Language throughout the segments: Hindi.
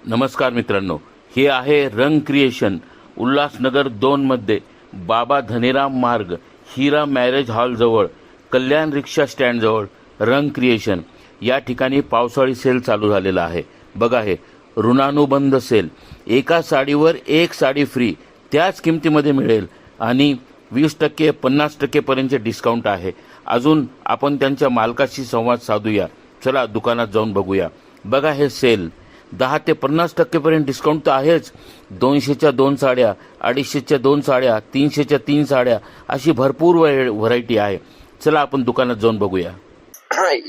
नमस्कार मित्रांनो, हे आहे रंग क्रिएशन उल्हासनगर 2 मध्ये बाबा धनेराम मार्ग हिरा मॅरेज हॉल जवळ कल्याण रिक्षा स्टँड जवळ रंग क्रिएशन या ठिकाणी पावसाळी सेल चालू झालेला आहे. बघा, हे ऋणानुबंध सेल. एका साडीवर एक साडी फ्री त्याच किमतीमध्ये मिळेल आणि 20% 50% पर्यंतचे डिस्काउंट आहे. अजून आपण त्यांच्या मालकाशी संवाद साधूया. चला दुकानात जाऊन बघूया. बघा, हे सेल 10 ते 50% पर्यंत डिस्काउंट तर आहेच. 200च्या 2 साड्या, 250च्या 2 साड्या, 300च्या 3 साड्या, अशी भरपूर व्हरायटी आहे. चला आपण दुकानात जाऊन बघूया.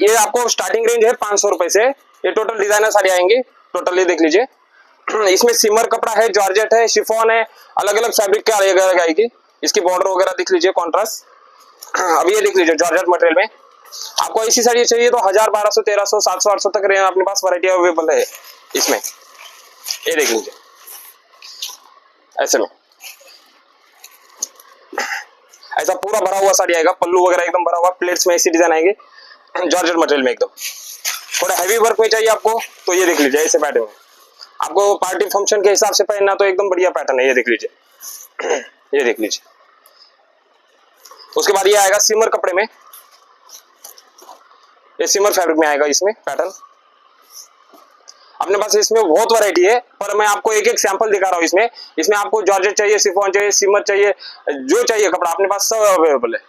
ये आपको स्टार्टिंग रेंज है 500 रुपए से. ये टोटल डिजाइनर साड़ी आएंगी. टोटल ये देख लीजिए. इसमें सिमर कपड़ा है, जॉर्जेट है, शिफॉन है, अलग अलग फैब्रिक के अलग अलग आएगी. इसकी बॉर्डर वगैरह देख लीजिए, कॉन्ट्रास्ट. अब ये देख लीजिए जॉर्जेट मटेरियल में. आपको ऐसी साड़ी चाहिए तो 1000, 1200, 1300, 700, 800 तक रेंज अपने पास वैरायटी अवेलेबल है इसमें. ये देख लीजिए ऐसे में. ऐसा पूरा भरा हुआ साड़ी आएगा, पल्लू वगैरह एकदम भरा हुआ, प्लेट्स में ऐसी डिजाइन आएंगे जॉर्जेट मटेरियल में एकदम. थोड़ा हैवी वर्क में चाहिए आपको तो ये देख लीजिए ऐसे पैटर्न में. आपको पार्टी फंक्शन के हिसाब से पहनना तो एकदम बढ़िया पैटर्न है. ये देख लीजिए, ये देख लीजिए. उसके बाद ये आएगा सिमर कपड़े में. ये सिमर फैब्रिक में आएगा इसमें पैटर्न. अपने पास इसमें बहुत वैरायटी है, पर मैं आपको एक एक सैंपल दिखा रहा हूँ. इसमें आपको जॉर्जेट चाहिए, शिफॉन चाहिए, सिमर चाहिए, जो चाहिए कपड़ा अपने पास सब अवेलेबल है.